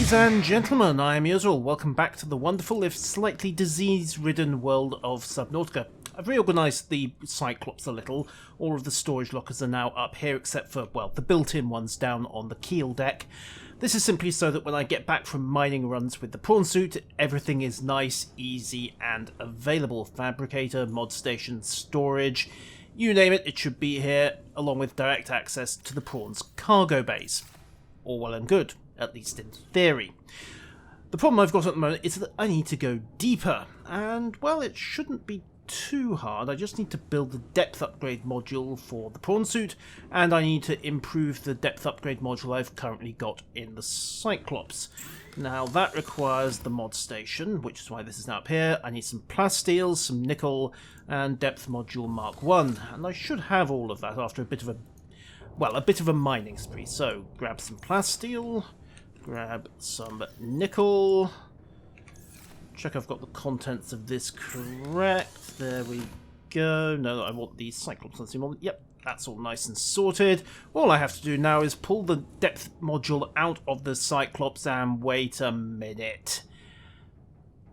Ladies and gentlemen, I am Yuzril. Welcome back to the wonderful, if slightly disease-ridden world of Subnautica. I've reorganised the Cyclops a little. All of the storage lockers are now up here, except for, well, the built-in ones down on the keel deck. This is simply so that when I get back from mining runs with the prawn suit, everything is nice, easy, and available. Fabricator, mod station, storage, you name it, it should be here, along with direct access to the prawn's cargo bays. All well and good. At least in theory. The problem I've got at the moment is that I need to go deeper, and, well, it shouldn't be too hard. I just need to build the depth upgrade module for the prawn suit, and I need to improve the depth upgrade module I've currently got in the Cyclops. Now, that requires the mod station, which is why this is now up here. I need some plasteel, some nickel, and depth module Mark 1, and I should have all of that after a bit of a mining spree. So, grab some plasteel. Grab some nickel. Check I've got the contents of this correct. There we go. No, I want the Cyclops on the moment. Yep, that's all nice and sorted. All I have to do now is pull the depth module out of the Cyclops and wait a minute.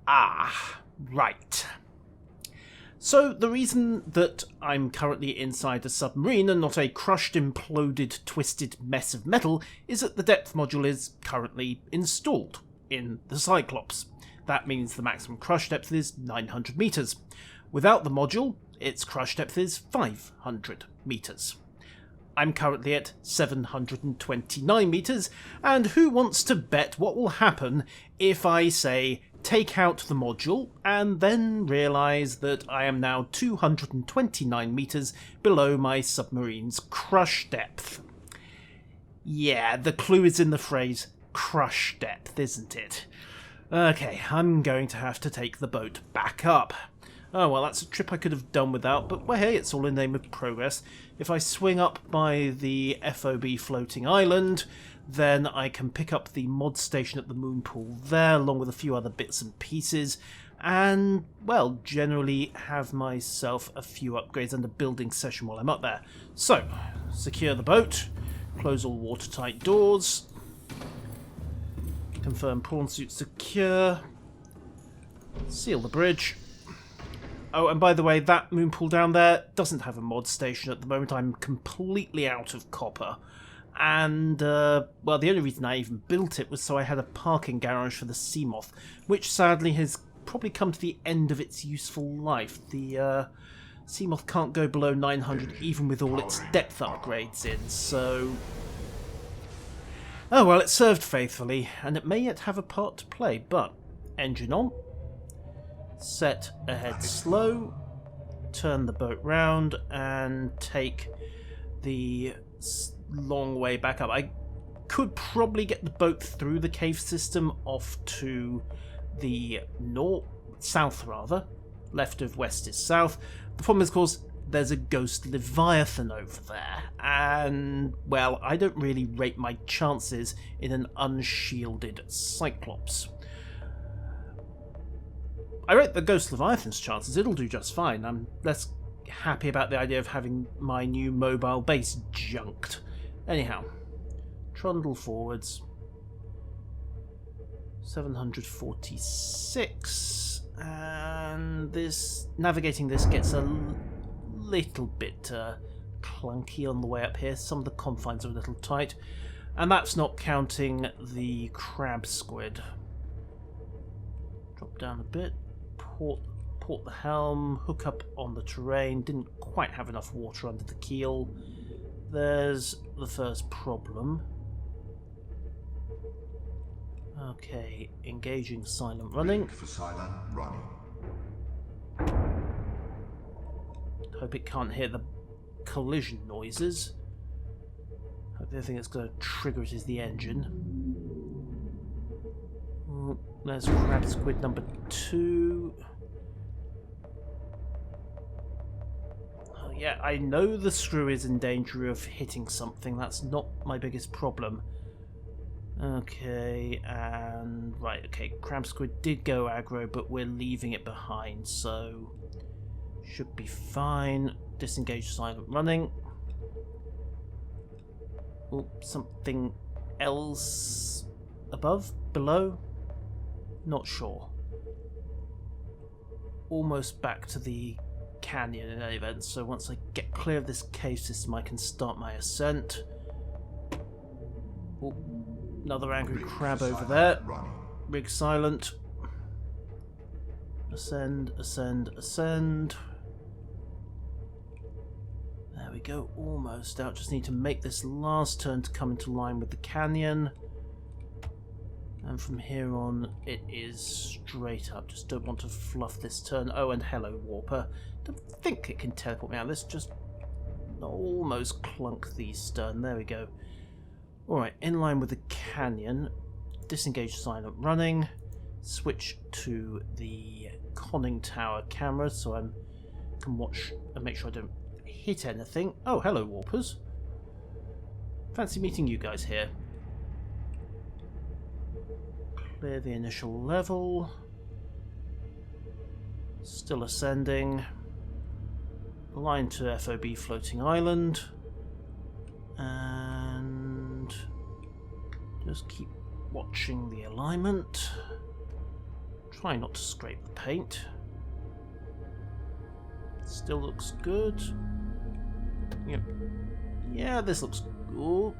Ah, right. So, the reason that I'm currently inside a submarine and not a crushed, imploded, twisted mess of metal is that the depth module is currently installed in the Cyclops. That means the maximum crush depth is 900 meters. Without the module, its crush depth is 500 meters. I'm currently at 729 meters, and who wants to bet what will happen if I say take out the module and then realise that I am now 229 meters below my submarine's crush depth? Yeah, the clue is in the phrase crush depth, isn't it? Okay, I'm going to have to take the boat back up. Oh, well, that's a trip I could have done without, but, well, hey, it's all in the name of progress. If I swing up by the FOB floating island, then I can pick up the mod station at the moon pool there, along with a few other bits and pieces, and, well, generally have myself a few upgrades and a building session while I'm up there. So, secure the boat, close all watertight doors, confirm prawn suit secure, seal the bridge. Oh, and by the way, that moon pool down there doesn't have a mod station at the moment. I'm completely out of copper. And, well, the only reason I even built it was so I had a parking garage for the Seamoth, which sadly has probably come to the end of its useful life. The Seamoth can't go below 900 even with all its depth upgrades in, so... Oh, well, it served faithfully, and it may yet have a part to play, but engine on. Set ahead slow, turn the boat round, and take the long way back up. I could probably get the boat through the cave system off to the south rather. Left of west is south. The problem is, of course, there's a ghost Leviathan over there, and, well, I don't really rate my chances in an unshielded Cyclops. I rate the Ghost Leviathan's chances, it'll do just fine. I'm less happy about the idea of having my new mobile base junked. Anyhow, trundle forwards. 746, and this navigating this gets a little bit clunky on the way up here. Some of the confines are a little tight, and that's not counting the crab squid. Drop down a bit. Port the helm, hook up on the terrain, didn't quite have enough water under the keel. There's the first problem. Okay, engaging silent running. For silent running. Hope it can't hear the collision noises. Hope the only thing that's going to trigger it is the engine. There's crab squid number 2. Oh, yeah, I know the screw is in danger of hitting something. That's not my biggest problem. Okay, and... right, okay, crab squid did go aggro, but we're leaving it behind, so... should be fine. Disengage silent running. Oh, something else above? Below? Not sure. Almost back to the canyon in any event, so once I get clear of this cave system I can start my ascent. Oh, another angry crab over there. Rig silent. Ascend, ascend, ascend. There we go, almost out. Just need to make this last turn to come into line with the canyon. And from here on, it is straight up. Just don't want to fluff this turn. Oh, and hello, Warper. Don't think it can teleport me out of this. Just almost clunk the stern. There we go. Alright, in line with the canyon. Disengage silent running. Switch to the conning tower camera so I can watch and make sure I don't hit anything. Oh, hello, Warpers. Fancy meeting you guys here. Clear the initial level. Still ascending. Line to FOB floating island. And just keep watching the alignment. Try not to scrape the paint. Still looks good. Yep. Yeah, this looks good. No.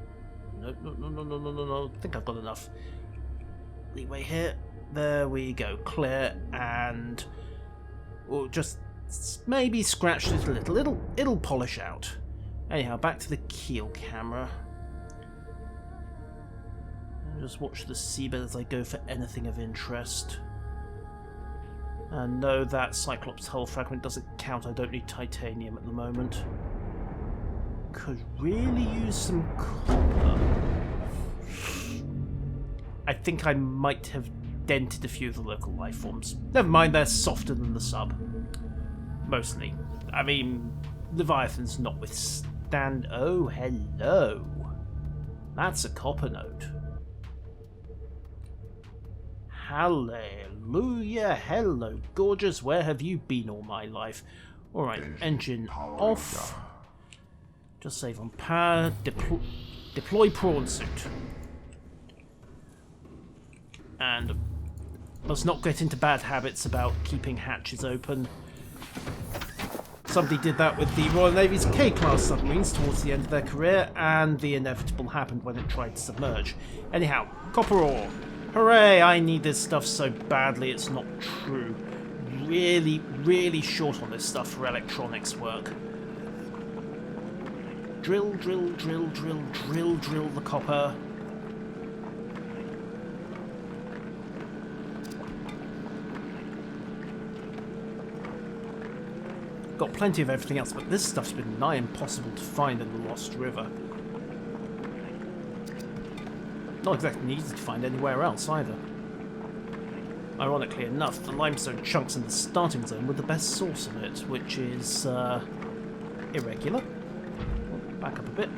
I think I've got enough leeway here. There we go. Clear and just maybe scratch it a little. It'll polish out. Anyhow, back to the keel camera. And just watch the seabed as I go for anything of interest. And no, that Cyclops hull fragment doesn't count. I don't need titanium at the moment. Could really use some copper. I think I might have dented a few of the local life forms. Never mind, they're softer than the sub. Mostly. I mean, Leviathan's notwithstand. Oh, hello. That's a copper node. Hallelujah. Hello, gorgeous. Where have you been all my life? Alright, engine off. Just save on power. Deploy prawn suit. And must not get into bad habits about keeping hatches open. Somebody did that with the Royal Navy's K-class submarines towards the end of their career, and the inevitable happened when it tried to submerge. Anyhow, copper ore. Hooray, I need this stuff so badly it's not true. Really, really short on this stuff for electronics work. Drill, drill, drill, drill, drill, drill the copper. Got plenty of everything else, but this stuff's been nigh impossible to find in the Lost River. Not exactly easy to find anywhere else either. Ironically enough, the limestone chunks in the starting zone were the best source of it, which is irregular. Back up a bit.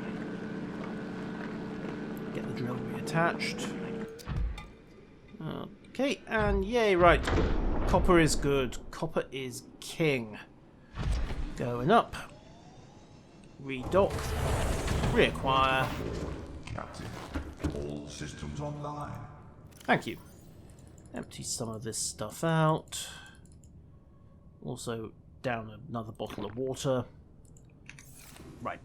Get the drill reattached. Okay, and yay, right. Copper is good. Copper is king. Going up. Redock. Reacquire. Captain, all systems online. Thank you. Empty some of this stuff out. Also down another bottle of water. Right.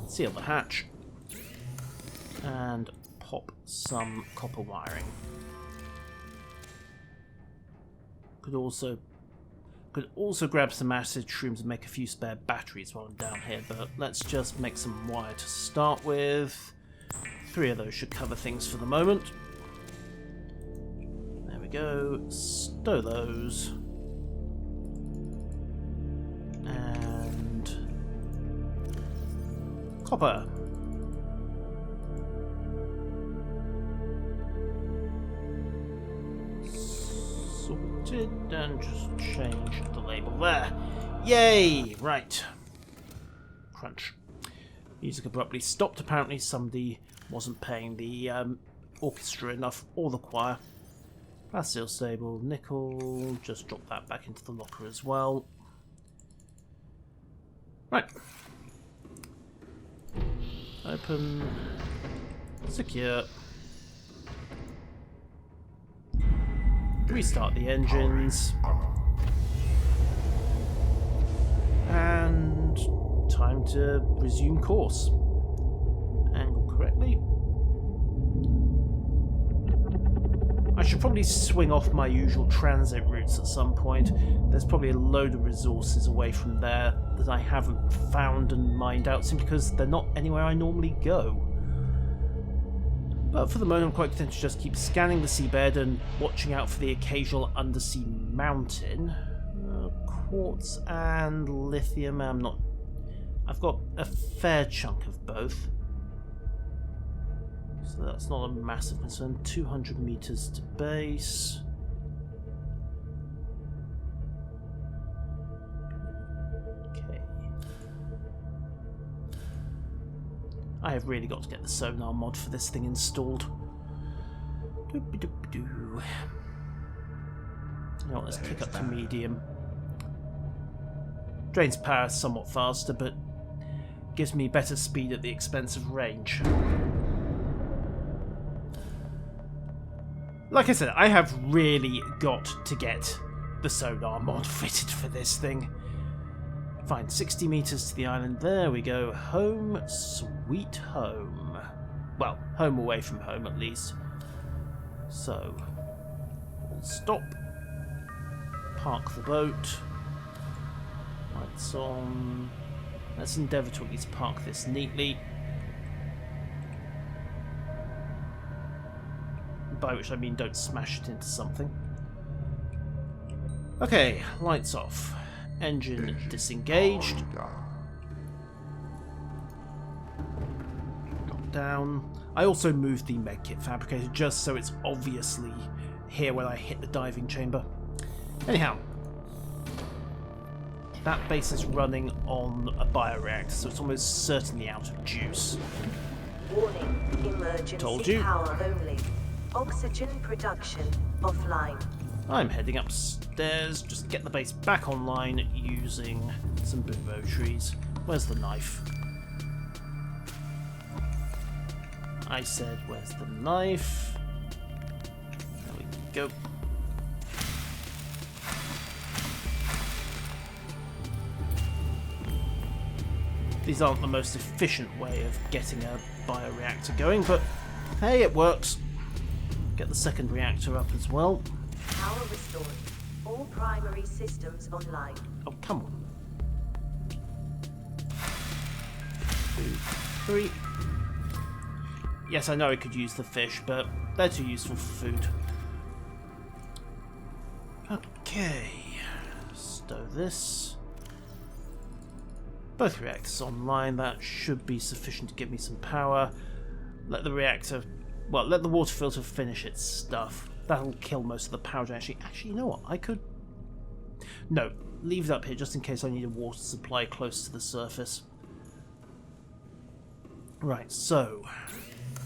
Seal the hatch. And pop some copper wiring. Could also grab some acid shrooms and make a few spare batteries while I'm down here, but let's just make some wire to start with. 3 of those should cover things for the moment. There we go. Stow those. And copper. Sorted, and just change the label there. Yay! Right. Crunch. Music abruptly stopped. Apparently somebody wasn't paying the orchestra enough, or the choir. Plasteel stable, nickel. Just drop that back into the locker as well. Right. Open. Secure. Restart the engines. And time to resume course. Angle correctly. I should probably swing off my usual transit routes at some point. There's probably a load of resources away from there that I haven't found and mined out simply because they're not anywhere I normally go. But for the moment I'm quite content to just keep scanning the seabed and watching out for the occasional undersea mountain. Quartz and lithium, I've got a fair chunk of both. So that's not a massive concern. 200 meters to base. Okay. I have really got to get the sonar mod for this thing installed. Doop-a-doop-a-doo. You know what, let's kick up to medium. Drains power somewhat faster, but gives me better speed at the expense of range. Like I said, I have really got to get the sonar mod fitted for this thing. Fine, 60 meters to the island. There we go. Home, sweet home. Well, home away from home at least. So, we'll stop. Park the boat. Lights on. Let's endeavour to at least park this neatly. By which I mean don't smash it into something. Okay, lights off. Engine disengaged. Got down. I also moved the medkit fabricator just so it's obviously here when I hit the diving chamber. Anyhow, that base is running on a bioreactor, so it's almost certainly out of juice. Warning, emergency Told you. power only. Oxygen production offline. I'm heading upstairs, just get the base back online using some bimbo trees. Where's the knife? I said, where's the knife? There we go. These aren't the most efficient way of getting a bioreactor going, but hey, it works. Get the second reactor up as well. Power restored. All primary systems online. Oh, come on. 2, 3. Yes, I know I could use the fish, but they're too useful for food. Okay. Stow this. Both reactors online. That should be sufficient to give me some power. Let the reactor... Well, let the water filter finish its stuff. That'll kill most of the power generation. Actually, you know what? I could... No, leave it up here just in case I need a water supply close to the surface. Right, so...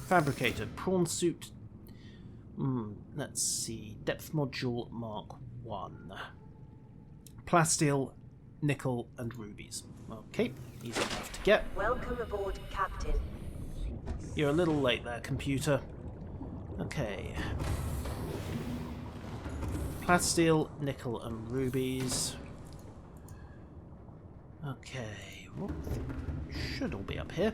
Fabricated prawn suit. Let's see. Depth module Mark 1. Plasteel, nickel, and rubies. Okay, easy enough to get. Welcome aboard, Captain. You're a little late there, computer. Okay. Plasteel, nickel, and rubies. Okay. Well, should all be up here.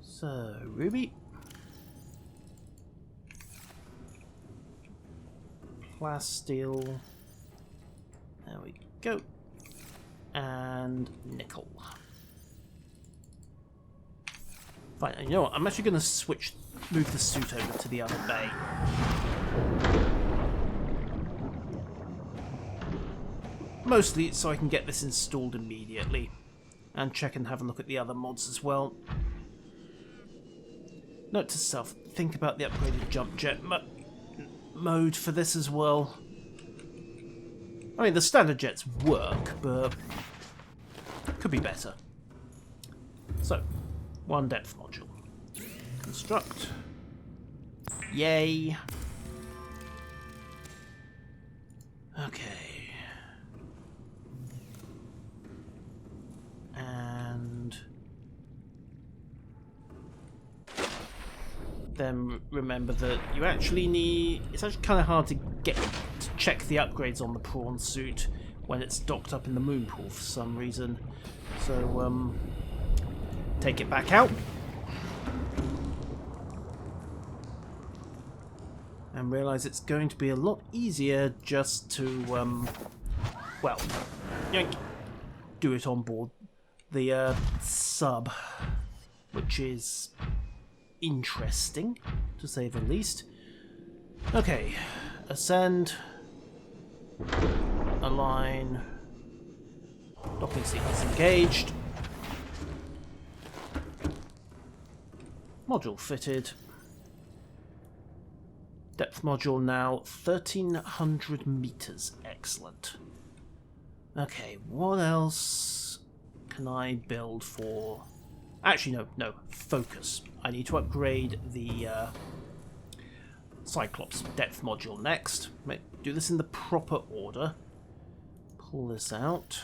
So, ruby. Plasteel. There we go. And nickel. Fine, and you know what? I'm actually going to move the suit over to the other bay. Mostly so I can get this installed immediately. And check and have a look at the other mods as well. Note to self, think about the upgraded jump jet mode for this as well. I mean, the standard jets work, but could be better. So, one depth module. Construct. Yay. Okay. And then remember that you actually need... It's actually kind of hard to check the upgrades on the prawn suit when it's docked up in the moon pool for some reason. So, take it back out. And realise it's going to be a lot easier just to, well, yank, do it on board the sub, which is interesting, to say the least. Okay, ascend, align, docking sequence engaged, module fitted. Depth module now 1,300 meters. Excellent. Okay, what else can I build for... Actually, no. Focus. I need to upgrade the Cyclops depth module next. Do this in the proper order. Pull this out.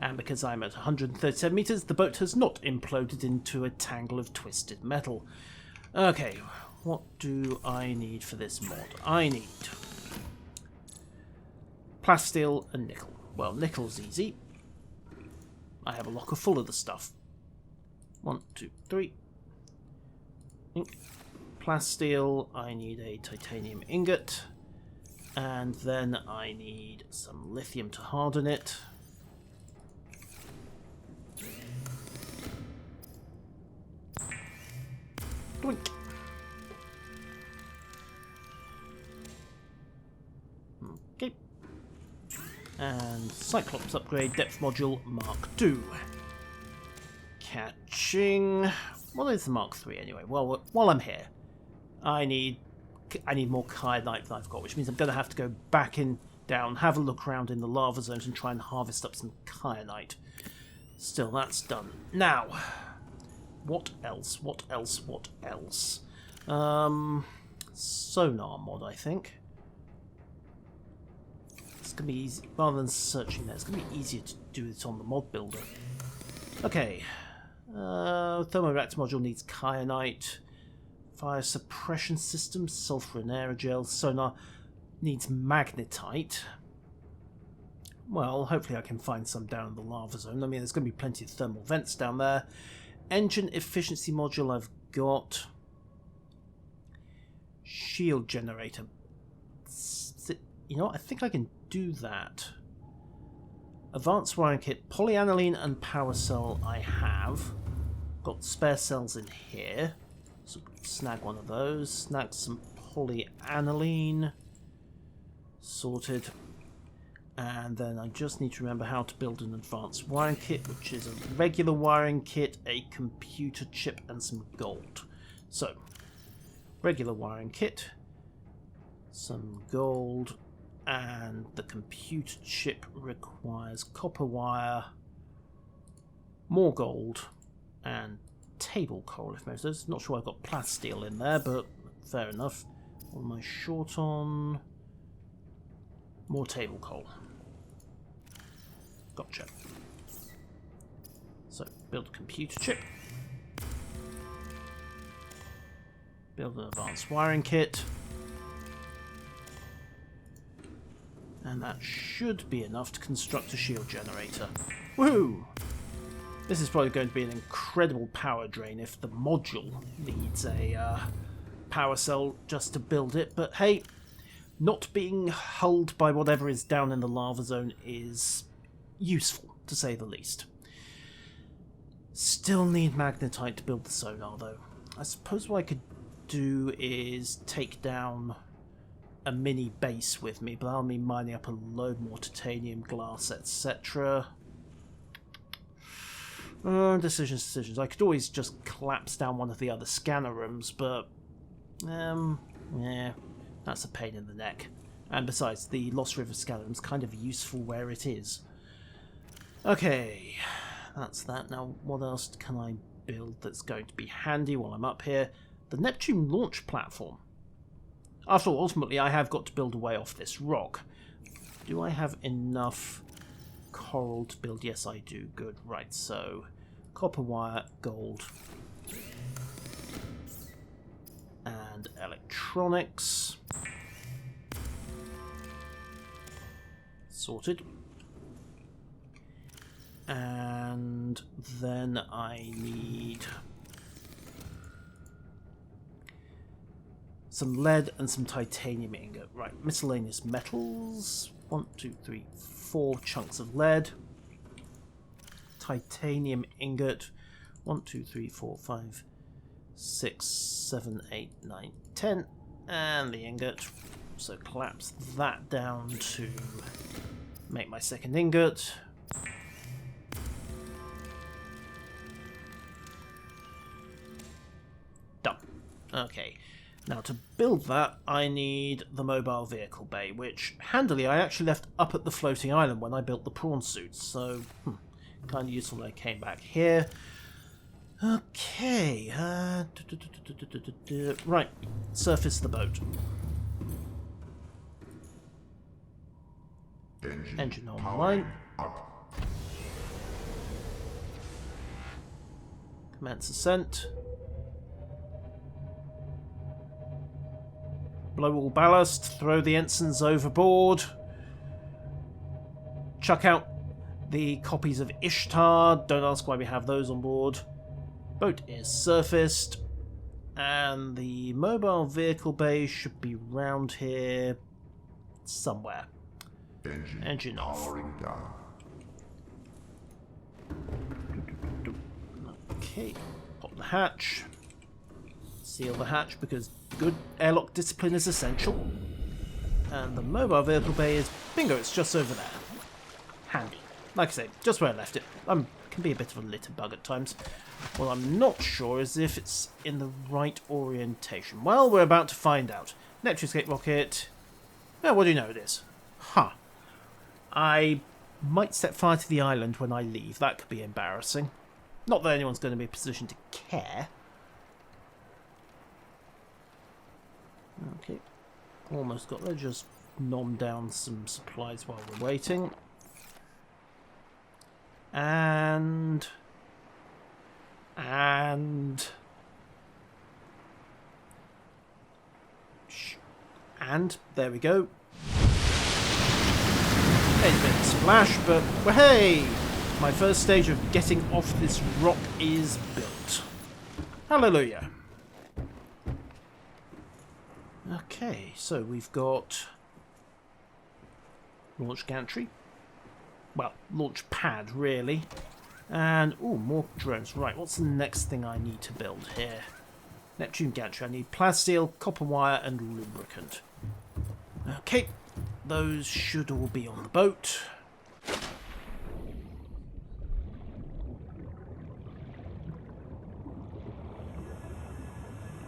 And because I'm at 137 meters, the boat has not imploded into a tangle of twisted metal. Okay, what do I need for this mod? I need plasteel and nickel. Well, nickel's easy. I have a locker full of the stuff. 1, 2, 3. Plasteel, I need a titanium ingot. And then I need some lithium to harden it. Doink. Okay. And Cyclops upgrade depth module Mark II. Catching. What is the Mark III anyway? Well, while I'm here, I need more kyanite than I've got, which means I'm going to have to go back down, have a look around in the lava zones, and try and harvest up some kyanite. Still, that's done. Now. What else? Sonar mod, I think. It's going to be easy. Rather than searching there, it's going to be easier to do it on the mod builder. Okay. Thermoreactor module needs kyanite. Fire suppression system, sulfur and aerogel. Sonar needs magnetite. Well, hopefully I can find some down in the lava zone. I mean, there's going to be plenty of thermal vents down there. Engine efficiency module I've got. Shield generator. You know what? I think I can do that. Advanced wiring kit. Polyaniline and power cell I have. Got spare cells in here. So snag one of those. Snag some polyaniline. Sorted. And then I just need to remember how to build an advanced wiring kit, which is a regular wiring kit, a computer chip, and some gold. So, regular wiring kit, some gold, and the computer chip requires copper wire, more gold, and table coral, if memory serves. Not sure I've got plasteel in there, but fair enough. What am I short on? More table coal. Gotcha. So, build a computer chip. Build an advanced wiring kit. And that should be enough to construct a shield generator. Woohoo! This is probably going to be an incredible power drain if the module needs a power cell just to build it, but hey, not being hulled by whatever is down in the lava zone is useful, to say the least. Still need magnetite to build the sonar, though. I suppose what I could do is take down a mini base with me, but I'll be mining up a load more titanium, glass, etc. Decisions. I could always just collapse down one of the other scanner rooms, but yeah, that's a pain in the neck. And besides, the Lost River scanner room's kind of useful where it is. Okay, that's that. Now, what else can I build that's going to be handy while I'm up here? The Neptune launch platform. After all, ultimately, I have got to build a way off this rock. Do I have enough coral to build? Yes, I do. Good. Right, so copper wire, gold, and electronics. Sorted. And then I need some lead and some titanium ingot. Right, miscellaneous metals. 1, 2, 3, 4 chunks of lead. Titanium ingot. 1, 2, 3, 4, 5, 6, 7, 8, 9, 10. And the ingot. So collapse that down to make my second ingot. Done. Okay. Now to build that, I need the mobile vehicle bay, which handily I actually left up at the floating island when I built the prawn suits, so kind of useful when I came back here. Okay, right, surface the boat. Engine online. Commence ascent. Blow all ballast, throw the ensigns overboard, chuck out the copies of Ishtar, don't ask why we have those on board. Boat is surfaced, and the mobile vehicle bay should be round here somewhere. Engine off. Okay, pop the hatch, seal the hatch because good airlock discipline is essential. And the mobile vehicle bay is, bingo, it's just over there. Handy. Like I say, just where I left it. Can be a bit of a litter bug at times. What I'm not sure is if it's in the right orientation. Well, we're about to find out. Neptune Escape Rocket. Well, what do you know it is? Huh. I might set fire to the island when I leave. That could be embarrassing. Not that anyone's going to be in a position to care. Okay, almost got there. Just nom down some supplies while we're waiting. And there we go. It's a bit of a splash, but well, hey! My first stage of getting off this rock is built. Hallelujah. Okay, so we've got launch gantry. Well, launch pad, really. And, ooh, more drones. Right, what's the next thing I need to build here? Neptune gantry. I need plasteel, copper wire, and lubricant. Okay, those should all be on the boat.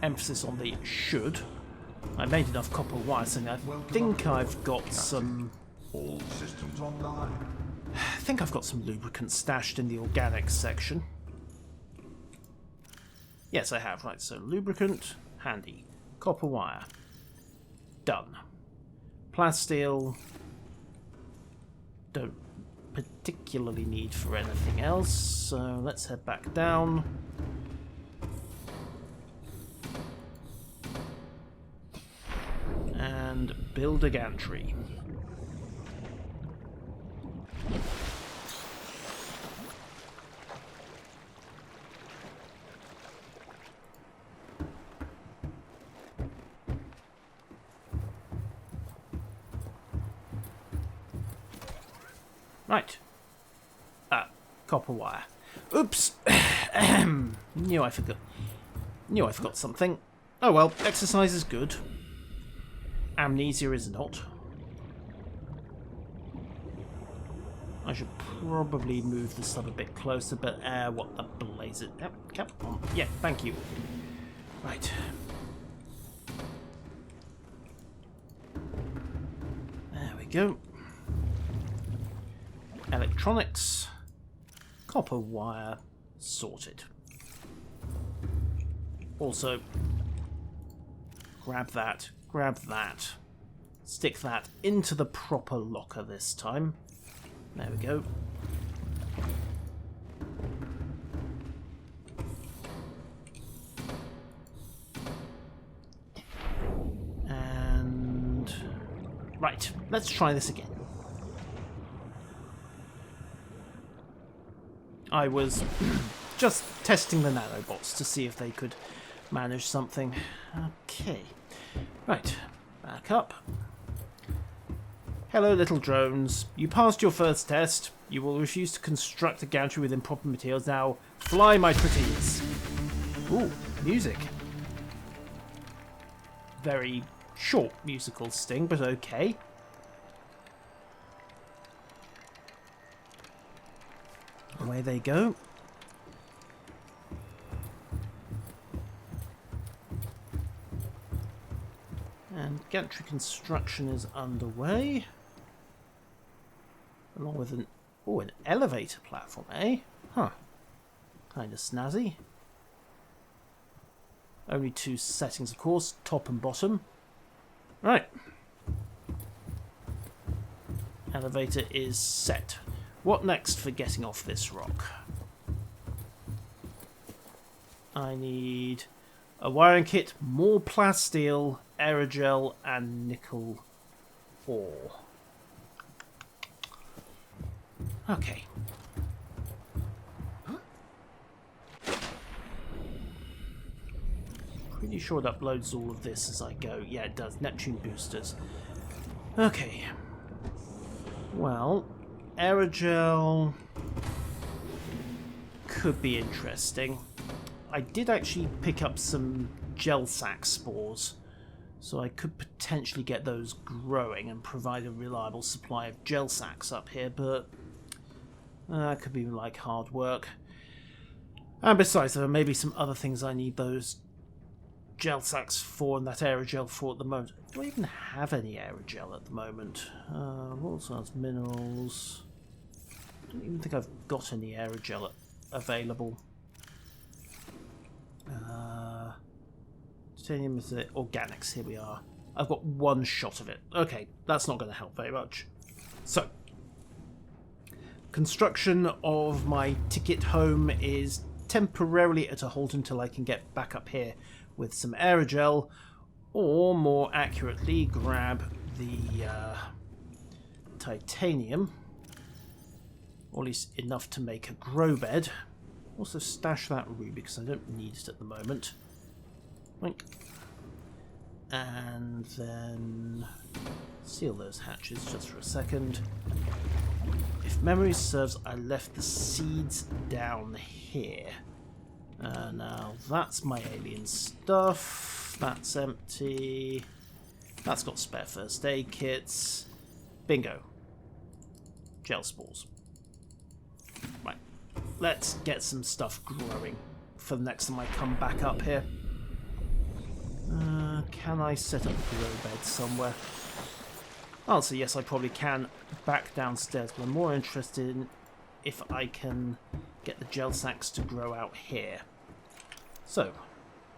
Emphasis on the should. I made enough copper wire, so I think I've got some... All systems online. I think I've got some lubricant stashed in the organics section. Yes, I have. Right, so lubricant, handy. Copper wire. Done. Plasteel. Don't particularly need for anything else, so let's head back down. And build a gantry. Right. Copper wire. Oops. Knew I forgot something. Oh well, exercise is good. Amnesia is not. I should probably move the sub a bit closer, but what the blaze it. Yep, come on. Yeah, thank you. Right. There we go. Electronics. Copper wire. Sorted. Also, grab that. Grab that. Stick that into the proper locker this time. There we go. Right, let's try this again. I was just testing the nanobots to see if they could manage something. Okay. Right, back up. Hello, little drones. You passed your first test. You will refuse to construct a gantry with improper materials. Now, fly, my pretties. Ooh, music. Very short musical sting, but okay. Away they go. And gantry construction is underway. Along with an elevator platform, eh? Huh. Kinda snazzy. Only 2 settings, of course, top and bottom. Right. Elevator is set. What next for getting off this rock? I need a wiring kit, more plasteel, aerogel, and nickel ore. Okay. Pretty sure it uploads all of this as I go. Yeah, it does. Neptune boosters. Okay. Well, aerogel could be interesting. I did actually pick up some gel sac spores, so I could potentially get those growing and provide a reliable supply of gel sacs up here, but that could be like hard work. And besides, there are maybe some other things I need those gel sacs for and that aerogel for at the moment. Do I even have any aerogel at the moment? All sorts of minerals. I don't even think I've got any aerogel available. Titanium is the organics. Here we are. I've got 1 shot of it. Okay, that's not going to help very much. So, construction of my ticket home is temporarily at a halt until I can get back up here with some aerogel, or more accurately, grab the titanium, or at least enough to make a grow bed. Also stash that ruby because I don't need it at the moment. Wink. And then seal those hatches just for a second. If memory serves, I left the seeds down here. Now that's my alien stuff. That's empty. That's got spare first aid kits. Bingo. Gel spores. Right. Let's get some stuff growing for the next time I come back up here. Can I set up a grow bed somewhere? Answer yes, I probably can back downstairs, but I'm more interested in if I can get the gel sacs to grow out here. So,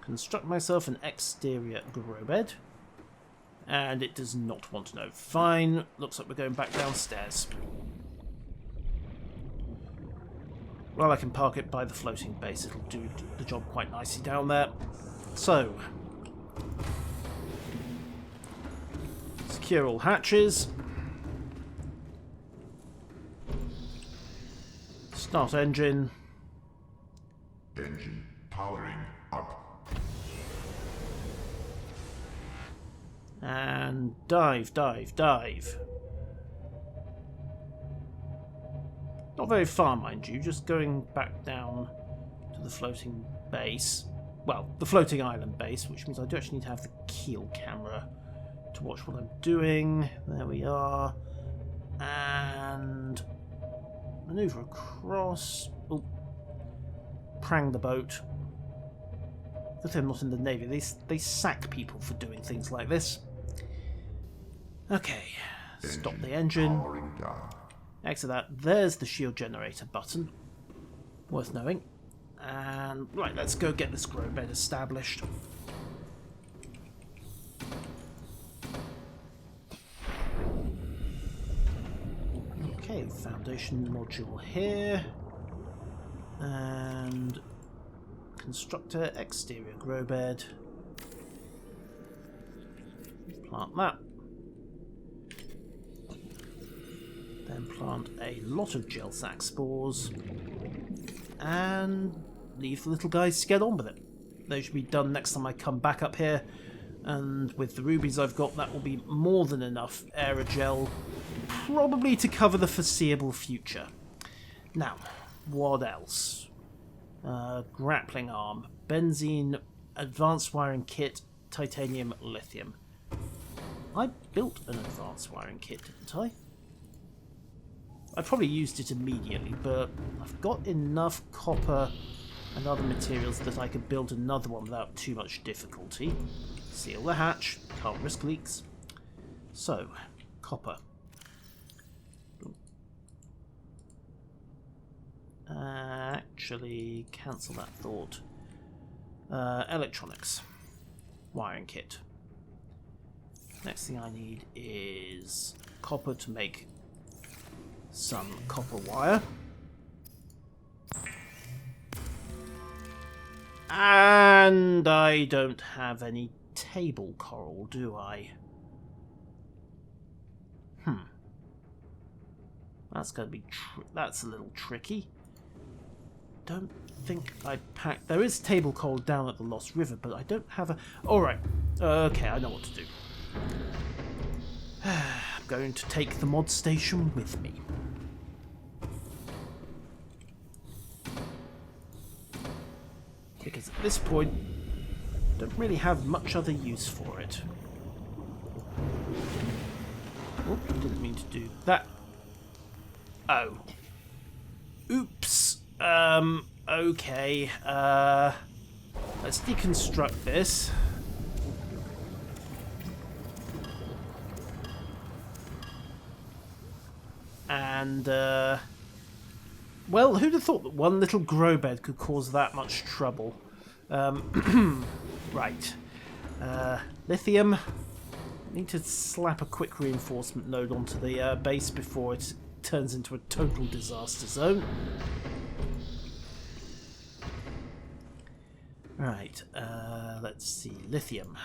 construct myself an exterior grow bed. And it does not want to know. Fine, looks like we're going back downstairs. Well, I can park it by the floating base. It'll do the job quite nicely down there. So, secure all hatches. Start engine. Engine powering up. And dive, dive, dive. Not very far, mind you, just going back down to the floating base. Well, the floating island base, which means I do actually need to have the keel camera to watch what I'm doing. There we are. And maneuver across. Oh, prang the boat. Good thing I'm not in the Navy. They sack people for doing things like this. Okay, stop the engine. Powering down. Next to that, there's the shield generator button. Worth knowing. And right, let's go get this grow bed established. Okay, foundation module here. And constructor exterior grow bed. Plant that. Then plant a lot of gel sac spores. And leave the little guys to get on with it. They should be done next time I come back up here. And with the rubies I've got, that will be more than enough aerogel, probably to cover the foreseeable future. Now, what else? Grappling arm, benzene, advanced wiring kit, titanium, lithium. I built an advanced wiring kit, didn't I? I probably used it immediately, but I've got enough copper and other materials that I could build another one without too much difficulty. Seal the hatch, can't risk leaks. So, copper. Actually, cancel that thought. Electronics. Wiring kit. Next thing I need is copper to make some copper wire. And I don't have any table coral, do I? That's going to be that's a little tricky. Don't think I packed. There is table coral down at the Lost River, but I don't have a. All right. Okay, I know what to do. I'm going to take the mod station with me. Because at this point, I don't really have much other use for it. Oh, didn't mean to do that. Oh. Oops. Okay. Let's deconstruct this. And, well, who'd have thought that one little grow bed could cause that much trouble? Right. Lithium. Need to slap a quick reinforcement node onto the base before it turns into a total disaster zone. Right. Let's see. Lithium.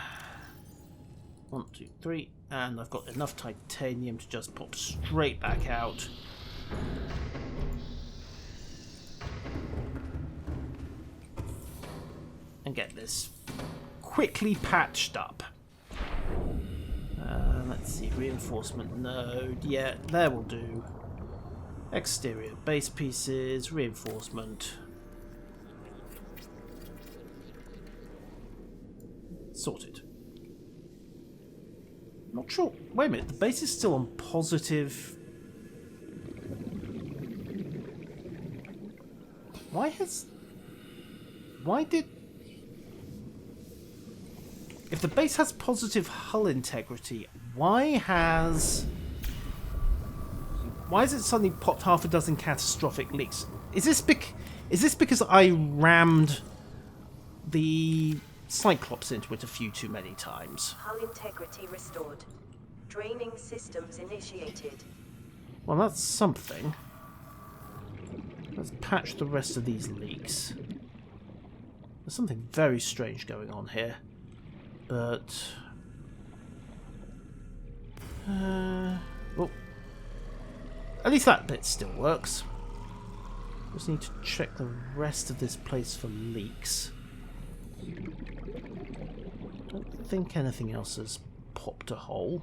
1, 2, 3. And I've got enough titanium to just pop straight back out. And get this quickly patched up. Let's see, reinforcement node. Yeah, there will do. Exterior base pieces, reinforcement. Sorted. Not sure. Wait a minute, the base is still on positive. Why did. If the base has positive hull integrity, why has it suddenly popped half a dozen catastrophic leaks? Is this because I rammed the Cyclops into it a few too many times? Hull integrity restored. Draining systems initiated. Well, that's something. Let's patch the rest of these leaks. There's something very strange going on here. But... well, at least that bit still works. Just need to check the rest of this place for leaks. Don't think anything else has popped a hole.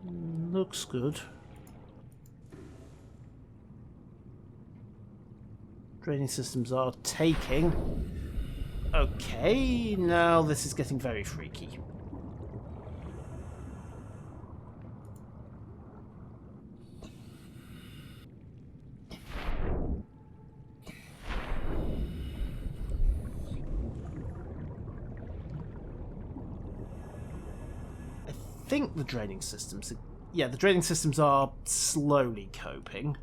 Looks good. Draining systems are taking. Okay, now this is getting very freaky. I think the draining systems... Yeah, the draining systems are slowly coping.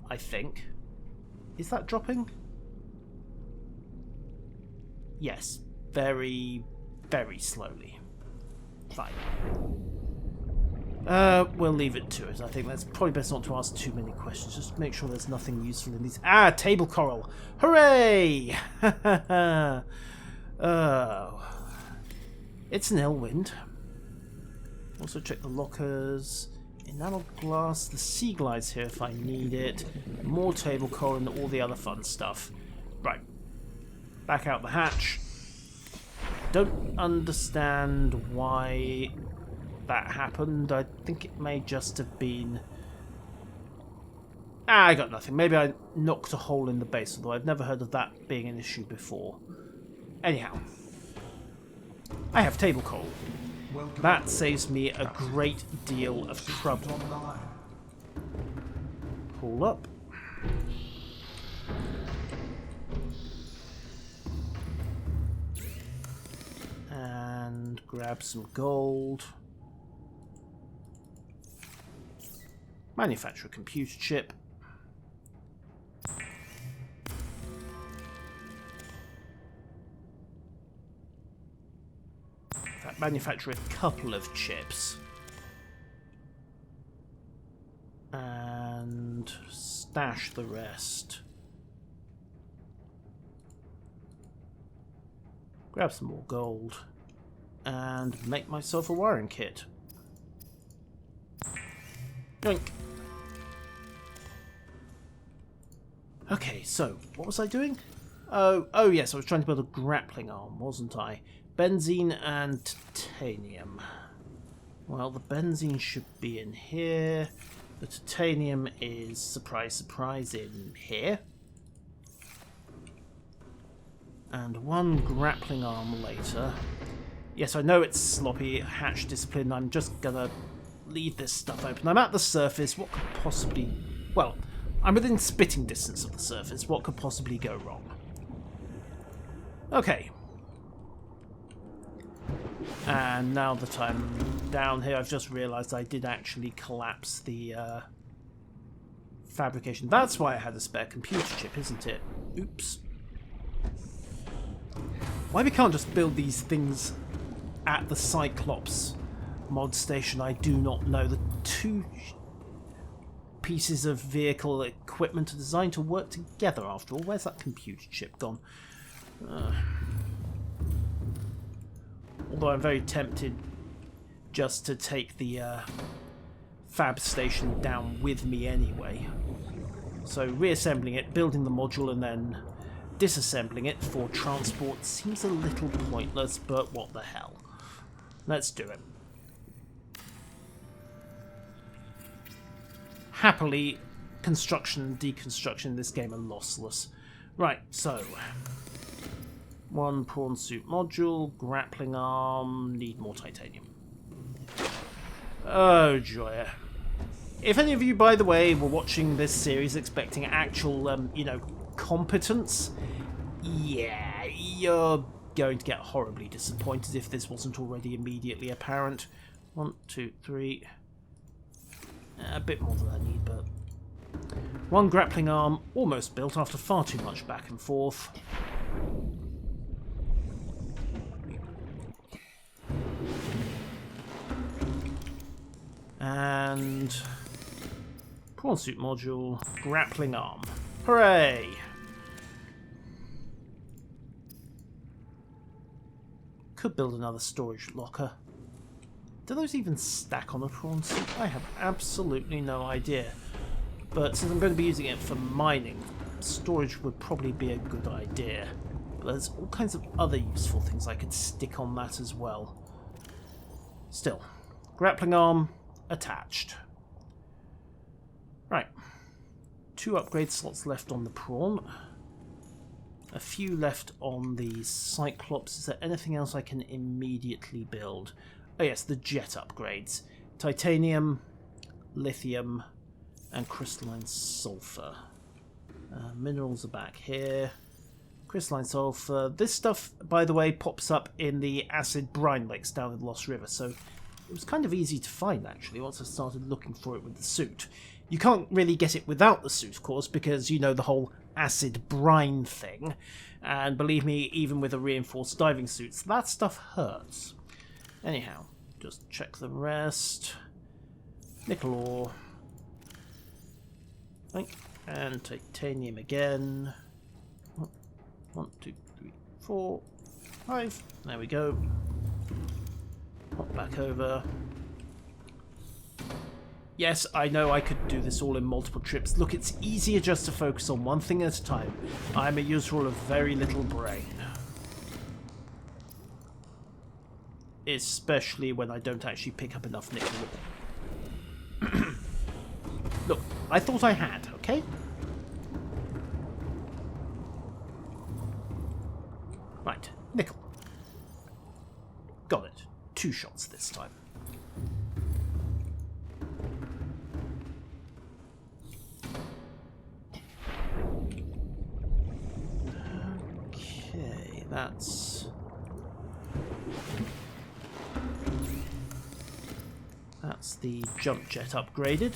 I think. Is that dropping? Yes. Very, very slowly. Fine. We'll leave it to it. I think that's probably best not to ask too many questions. Just make sure there's nothing useful in these. Ah, table coral! Hooray! Oh. It's an ill wind. Also check the lockers. Enamel glass, the sea glides here if I need it. More table coal and all the other fun stuff. Right. Back out the hatch. Don't understand why that happened. I think it may just have been... I got nothing. Maybe I knocked a hole in the base, although I've never heard of that being an issue before. Anyhow. I have table coal. That saves me a great deal of trouble. Pull up. And grab some gold. Manufacture a computer chip. Manufacture a couple of chips and stash the rest. Grab some more gold and make myself a wiring kit. Yoink. Okay, so what was I doing? Oh yes, I was trying to build a grappling arm, wasn't I? Benzene and titanium. Well, the benzene should be in here. The titanium is, surprise, surprise, in here. And one grappling arm later. Yes, I know it's sloppy hatch discipline. I'm just gonna leave this stuff open. I'm at the surface. What could possibly... Well, I'm within spitting distance of the surface. What could possibly go wrong? Okay. And now that I'm down here, I've just realised I did actually collapse the fabrication. That's why I had a spare computer chip, isn't it? Oops. Why we can't just build these things at the Cyclops mod station, I do not know. The two pieces of vehicle equipment are designed to work together after all. Where's that computer chip gone? Although I'm very tempted just to take the fab station down with me anyway. So reassembling it, building the module and then disassembling it for transport seems a little pointless, but what the hell. Let's do it. Happily, construction and deconstruction in this game are lossless. Right, so... one prawn suit module, grappling arm, need more titanium. Oh, joy. If any of you, by the way, were watching this series expecting actual, you know, competence, yeah, you're going to get horribly disappointed if this wasn't already immediately apparent. 1, 2, 3... a bit more than I need, but... one grappling arm, almost built after far too much back and forth. And... prawn suit module, grappling arm. Hooray! Could build another storage locker. Do those even stack on a prawn suit? I have absolutely no idea. But since I'm going to be using it for mining, storage would probably be a good idea. But there's all kinds of other useful things I could stick on that as well. Still, grappling arm attached. Right. 2 upgrade slots left on the prawn. A few left on the Cyclops. Is there anything else I can immediately build? Oh yes, the jet upgrades. Titanium, lithium, and crystalline sulfur. Minerals are back here. Crystalline sulfur. This stuff, by the way, pops up in the acid brine lakes down in the Lost River, so it was kind of easy to find, actually, once I started looking for it with the suit. You can't really get it without the suit, of course, because, you know, the whole acid brine thing. And believe me, even with a reinforced diving suits, that stuff hurts. Anyhow, just check the rest. Nickel ore. Right. And titanium again. 1, 2, 3, 4, 5. There we go. Hop back over. Yes, I know I could do this all in multiple trips. Look, it's easier just to focus on one thing at a time. I'm a user of very little brain. Especially when I don't actually pick up enough nickel. Look, I thought I had, okay? Right, nickel. Got it. 2 shots this time. Okay, that's the jump jet upgraded.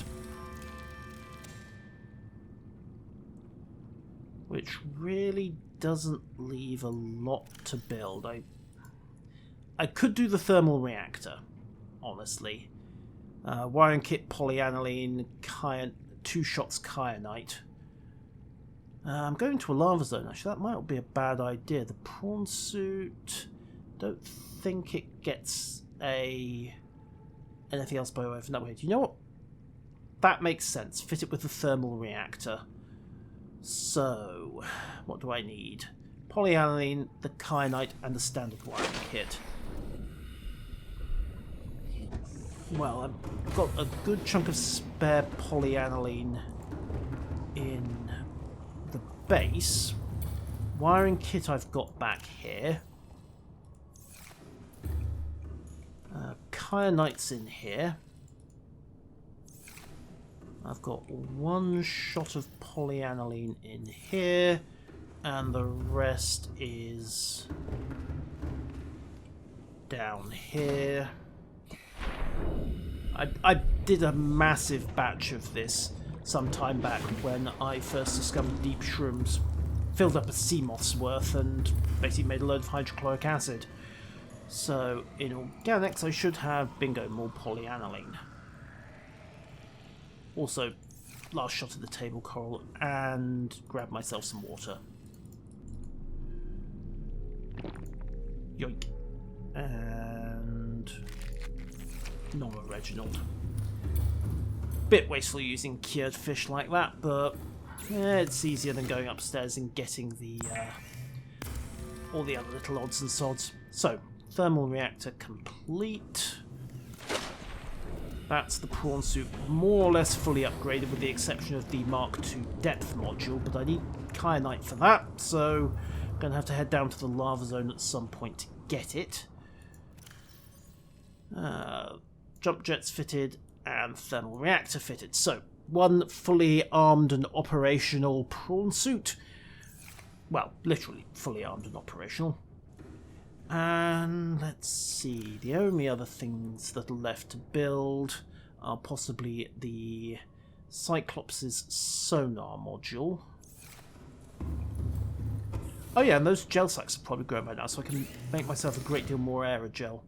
Which really doesn't leave a lot to build. I could do the thermal reactor, honestly. Wiring kit, polyaniline, 2 shots kyanite. I'm going to a lava zone, actually. That might not be a bad idea. The prawn suit... don't think it gets anything else by way of an upgrade. You know what? That makes sense. Fit it with the thermal reactor. So, what do I need? Polyaniline, the kyanite, and the standard wiring kit. Well, I've got a good chunk of spare polyaniline in the base. Wiring kit I've got back here. Kyanite's in here. I've got 1 shot of polyaniline in here, and the rest is down here. I did a massive batch of this some time back when I first discovered deep shrooms. Filled up a sea moth's worth and basically made a load of hydrochloric acid. So in organics I should have, bingo, more polyaniline. Also, last shot of the table coral, and grab myself some water. Yoink. And... Nora Reginald. Bit wasteful using cured fish like that, but it's easier than going upstairs and getting the all the other little odds and sods. So, thermal reactor complete. That's the prawn suit more or less fully upgraded with the exception of the Mark II depth module, but I need kyanite for that, so I'm going to have to head down to the lava zone at some point to get it. Jump jets fitted and thermal reactor fitted. So, 1 fully armed and operational prawn suit. Well, literally fully armed and operational. And let's see, the only other things that are left to build are possibly the Cyclops' sonar module. Oh yeah, and those gel sacks are probably grown by now, so I can make myself a great deal more aerogel.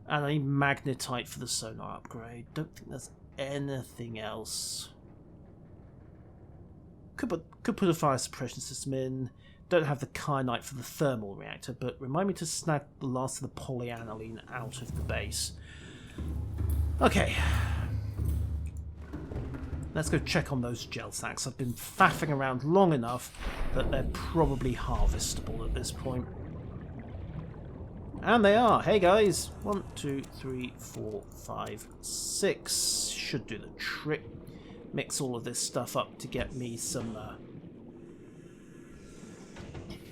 And I need magnetite for the sonar upgrade. Don't think there's anything else. Could put a fire suppression system in. Don't have the kyanite for the thermal reactor, but remind me to snag the last of the polyaniline out of the base. Okay. Let's go check on those gel sacks. I've been faffing around long enough that they're probably harvestable at this point. And they are. Hey guys. 1, 2, 3, 4, 5, 6. Should do the trick. Mix all of this stuff up to get me some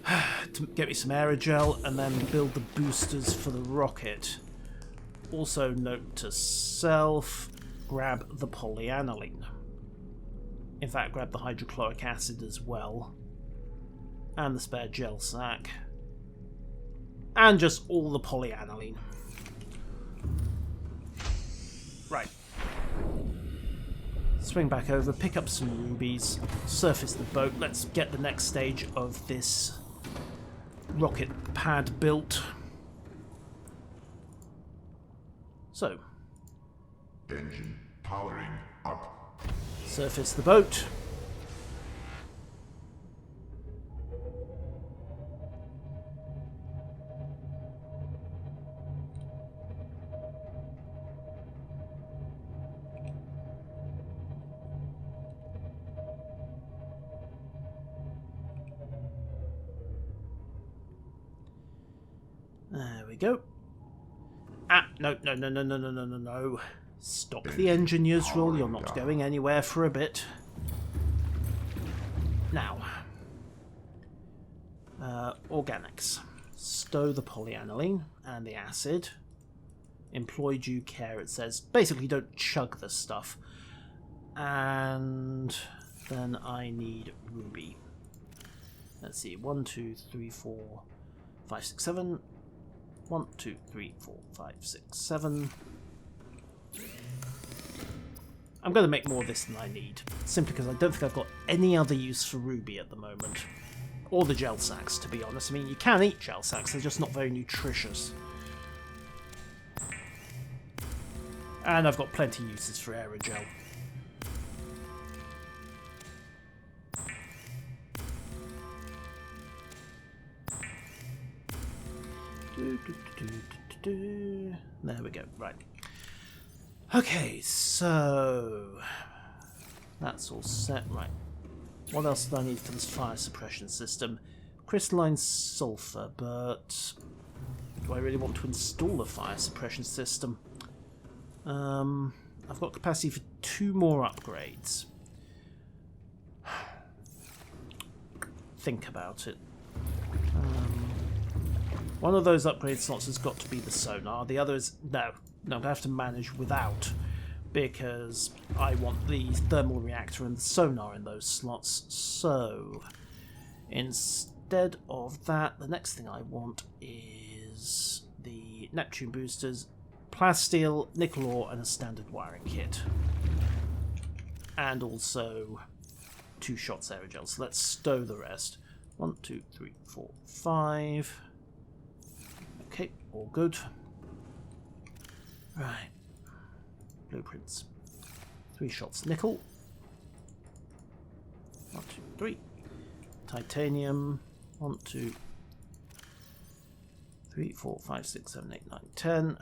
aerogel, and then build the boosters for the rocket. Also, note to self, grab the polyaniline. In fact, grab the hydrochloric acid as well. And the spare gel sack. And just all the polyaniline. Right. Swing back over, pick up some rubies, surface the boat. Let's get the next stage of this rocket pad built. So. Engine powering up. Surface the boat. we go. Ah, no. Stop the engine, Yusrul. You're not going anywhere for a bit. Now, organics. Stow the polyaniline and the acid. Employ due care, it says. Basically, don't chug this stuff. And then I need ruby. Let's see. 1, 2, 3, 4, 5, 6, 7. 1, 2, 3, 4, 5, 6, 7. I'm going to make more of this than I need, simply because I don't think I've got any other use for ruby at the moment. Or the gel sacks, to be honest. I mean, you can eat gel sacks, they're just not very nutritious. And I've got plenty of uses for aerogel. There we go, right. Okay, so that's all set, right. What else do I need for this fire suppression system? Crystalline sulfur, but do I really want to install a fire suppression system? I've got capacity for 2 more upgrades. Think about it. One of those upgrade slots has got to be the sonar. The other is... No, I'm going to have to manage without, because I want the thermal reactor and the sonar in those slots. So, instead of that, the next thing I want is the Neptune boosters, plasteel, nickel ore, and a standard wiring kit. And also 2 shots aerogel. So let's stow the rest. 1, 2, 3, 4, 5... Okay, all good. Right. Blueprints. 3 shots nickel. 1, 2, 3. Titanium. 1, 2, 3, 4, 5, 6, 7, 8, 9, 10.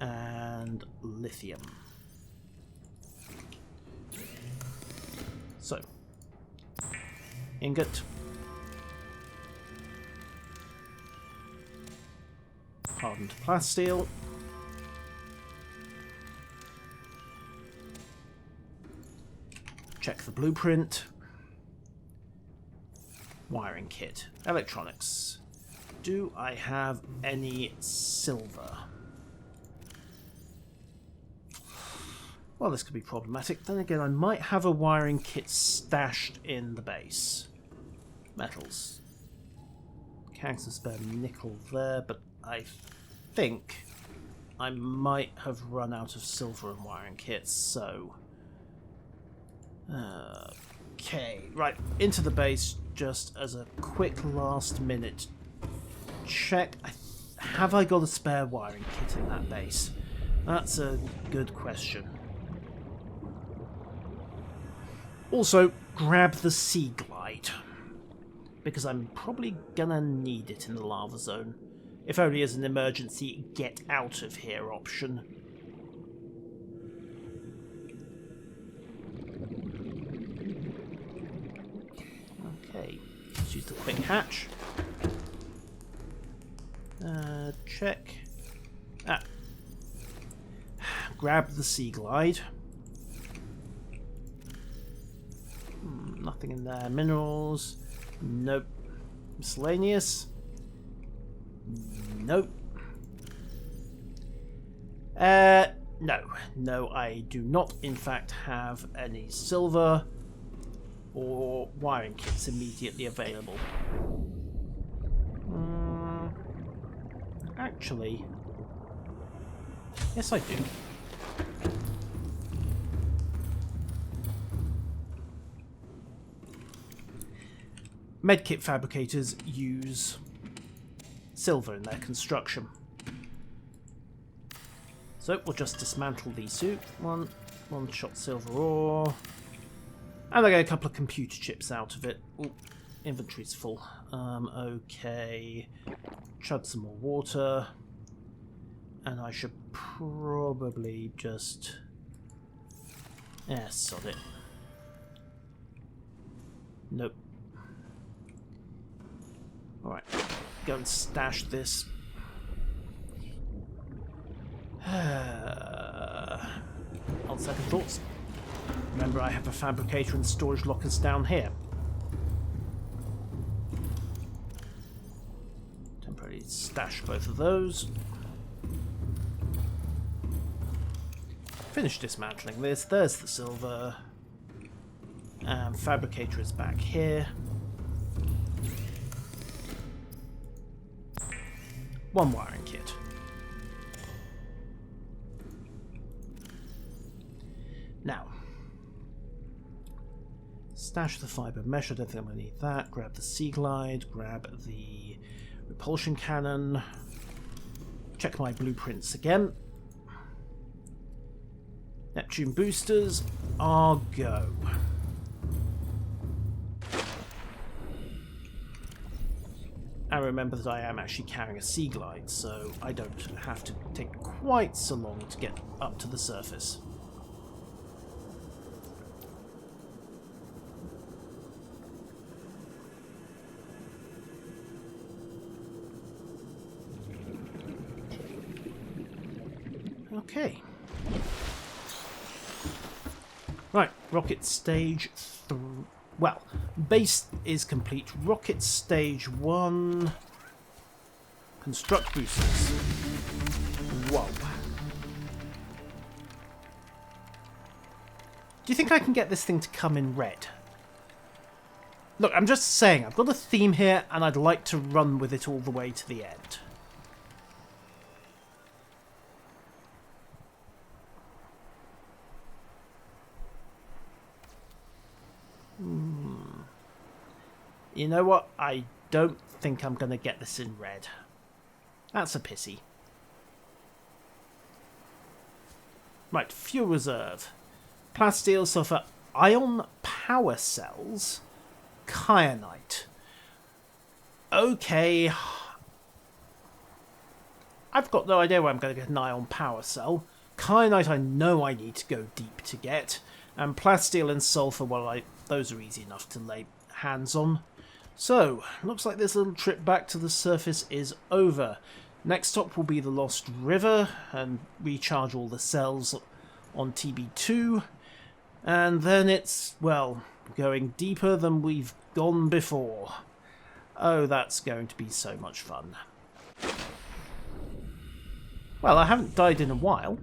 And lithium. So, ingot. Hardened plasteel. Check the blueprint. Wiring kit. Electronics. Do I have any silver? Well, this could be problematic. Then again, I might have a wiring kit stashed in the base. Metals. Carrying some spare nickel there, but I think I might have run out of silver and wiring kits, so... Okay, right, into the base, just as a quick last minute check. Have I got a spare wiring kit in that base? That's a good question. Also, grab the Sea Glide, because I'm probably gonna need it in the lava zone. If only as an emergency get out of here option. Okay, let's use the quick hatch. Check. Grab the Sea Glide. Nothing in there. Minerals. Nope. Miscellaneous. Nope. No, I do not in fact have any silver or wiring kits immediately available. Actually, yes I do. Medkit fabricators use silver in their construction. So we'll just dismantle these two. One shot silver ore. And I get a couple of computer chips out of it. Ooh, inventory's full. Okay. Chug some more water. And I should probably just... sod it. Alright, go and stash this. On second thoughts, remember I have a fabricator and storage lockers down here. Temporarily stash both of those. Finish dismantling this. There's the silver. And fabricator is back here. One wiring kit. Now, stash the fibre mesh. I don't think I'm going to need that. Grab the Sea Glide. Grab the repulsion cannon. Check my blueprints again. Neptune boosters are go. And remember that I am actually carrying a Sea Glide, so I don't have to take quite so long to get up to the surface. Okay. Right, rocket stage 3. Well, base is complete. Rocket stage 1. Construct boosters. Whoa. Do you think I can get this thing to come in red? Look, I'm just saying, I've got a theme here and I'd like to run with it all the way to the end. You know what? I don't think I'm going to get this in red. That's a pity. Right, fuel reserve. Plasteel, sulfur, ion power cells, kyanite. Okay. I've got no idea where I'm going to get an ion power cell. Kyanite I know I need to go deep to get. And plasteel and sulfur, well, those are easy enough to lay hands on. So, looks like this little trip back to the surface is over. Next stop will be the Lost River and recharge all the cells on TB2. And then it's, well, going deeper than we've gone before. Oh, that's going to be so much fun. Well, I haven't died in a while.